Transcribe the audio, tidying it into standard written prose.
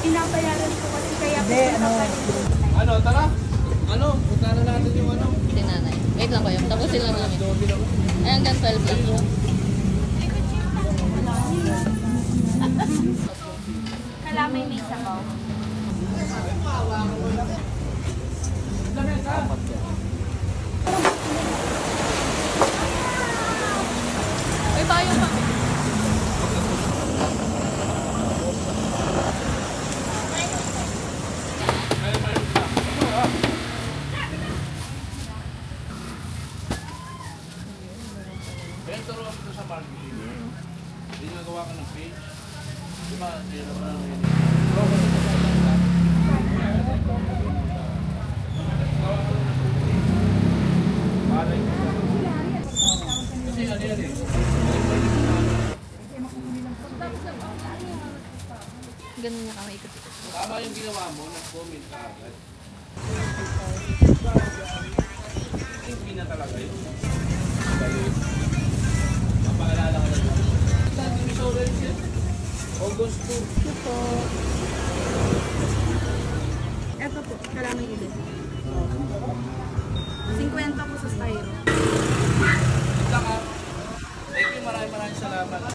Pinabayaran ko kasi kaya Ano, tara? Ano? Punta na natin yung ano? Tinanay. Wait lang kayo. Tapusin lang namin. Ay, hanggang 12 lang. Kalamay may sabaw. Ay, bayo pa. Kaya turuan ko sa marketing. Hindi nagawa ka ng page. Diba? Hindi naman ang kasi ano yan eh. Ganun niya kami ikot. Tama yung ginawa mo, nag-comment ka agad. Hindi na talaga yun. Mapaalala ka lang. Saan yung insurance yan? August 2. Ito po, kalamay ulit.